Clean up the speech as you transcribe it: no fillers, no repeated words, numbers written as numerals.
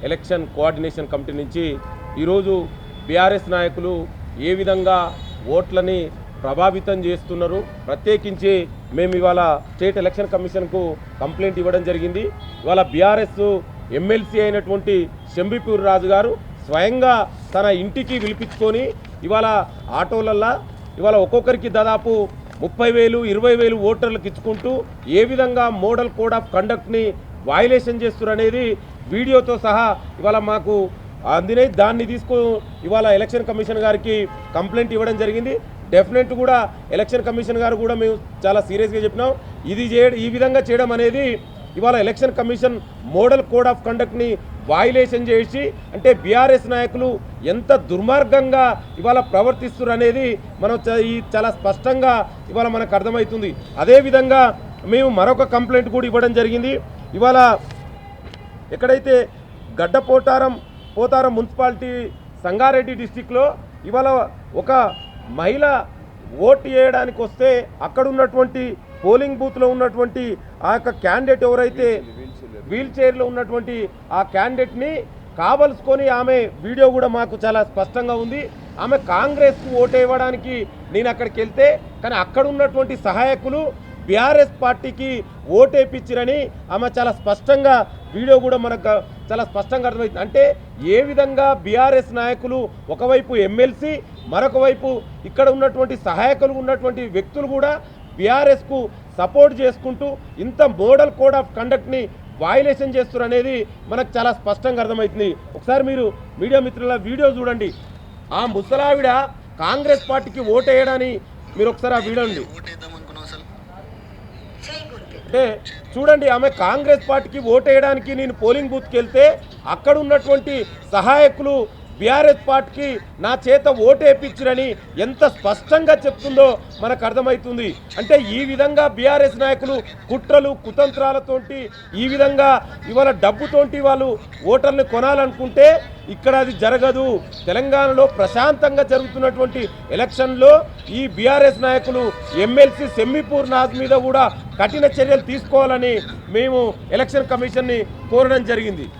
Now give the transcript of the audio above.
Election coordination committee నుంచి ఈరోజు BRS నాయకులు ఏ విధంగా ఓట్లని ప్రభావితం చేస్తున్నారు, ప్రత్యేకించి మేము ఇవాళ స్టేట్ ఎలక్షన్ కమిషన్కు కంప్లైంట్ ఇవ్వడం జరిగింది. ఇవాళ బీఆర్ఎస్ ఎమ్మెల్సీ అయినటువంటి శంబిపూర్ రాజు గారు స్వయంగా తన ఇంటికి పిలిపించుకొని ఇవాళ ఆటోలల్లా ఇవాళ ఒక్కొక్కరికి దాదాపు 30,000 20,000 ఓటర్లకు ఇచ్చుకుంటూ ఏ విధంగా మోడల్ కోడ్ ఆఫ్ కండక్ట్ని వయలేషన్ చేస్తున్నారు అనేది వీడియోతో సహా ఇవాళ మాకు అందినాయి. దాన్ని ఇవాళ ఎలక్షన్ కమిషన్ గారికి కంప్లైంట్ ఇవ్వడం జరిగింది. డెఫినెట్ కూడా ఎలక్షన్ కమిషన్ గారు కూడా మేము చాలా సీరియస్గా చెప్పినాం. ఈ విధంగా చేయడం అనేది ఇవాళ election commission model code of కండక్ట్ని వయలేషన్ చేసి అంటే బీఆర్ఎస్ నాయకులు ఎంత దుర్మార్గంగా ఇవాళ ప్రవర్తిస్తున్నారు అనేది మనం చాలా స్పష్టంగా ఇవాళ మనకు అర్థమవుతుంది. అదేవిధంగా మేము మరొక కంప్లైంట్ కూడా ఇవ్వడం జరిగింది. ఇవాళ ఎక్కడైతే పోతారం మున్సిపాలిటీ సంగారెడ్డి డిస్టిక్లో ఇవాళ ఒక మహిళ ఓటు వేయడానికి వస్తే అక్కడ ఉన్నటువంటి పోలింగ్ బూత్లో ఉన్నటువంటి ఆ యొక్క క్యాండిడేట్ ఎవరైతే వీల్ చైర్లో ఉన్నటువంటి ఆ క్యాండిడేట్ని కావలసుకొని ఆమె వీడియో కూడా మాకు చాలా స్పష్టంగా ఉంది. ఆమె కాంగ్రెస్కు ఓటు వేయడానికి నేను అక్కడికి వెళ్తే కానీ అక్కడ ఉన్నటువంటి సహాయకులు బీఆర్ఎస్ పార్టీకి ఓటేపించిరని ఆమె చాలా స్పష్టంగా వీడియో కూడా మనకు చాలా స్పష్టంగా అర్థమవుతుంది. అంటే ఏ విధంగా బీఆర్ఎస్ నాయకులు ఒకవైపు ఎమ్మెల్సీ మరొక వైపు ఇక్కడ ఉన్నటువంటి సహాయకులు ఉన్నటువంటి వ్యక్తులు కూడా బీఆర్ఎస్కు సపోర్ట్ చేసుకుంటూ ఇంత మోడల్ కోడ్ ఆఫ్ కండక్ట్ని వయలేషన్ చేస్తున్నారు అనేది మనకు చాలా స్పష్టంగా అర్థమవుతుంది. ఒకసారి మీరు మీడియా మిత్రుల వీడియో చూడండి. ఆ ముసలావిడ కాంగ్రెస్ పార్టీకి ఓటు వేయడాన్ని మీరు ఒకసారి ఆ వీడియో అంటే చూడండి. ఆమె కాంగ్రెస్ పార్టీకి ఓటు వేయడానికి నేను పోలింగ్ బూత్కి వెళ్తే అక్కడ ఉన్నటువంటి సహాయకులు బీఆర్ఎస్ పార్టీకి నా చేత ఓటు వేయించిరని ఎంత స్పష్టంగా చెప్తుందో మనకు అర్థమవుతుంది. అంటే ఈ విధంగా బీఆర్ఎస్ నాయకులు కుట్రలు కుతంత్రాలతోటి ఈ విధంగా ఇవాళ డబ్బుతోటి వాళ్ళు ఓటర్ని కొనాలనుకుంటే ఇక్కడ అది జరగదు. తెలంగాణలో ప్రశాంతంగా జరుగుతున్నటువంటి ఎలక్షన్లో ఈ బీఆర్ఎస్ నాయకులు ఎమ్మెల్సీ శంబిపూర్ నాజ్ మీద కూడా కఠిన చర్యలు తీసుకోవాలని మేము ఎలక్షన్ కమిషన్ని కోరడం జరిగింది.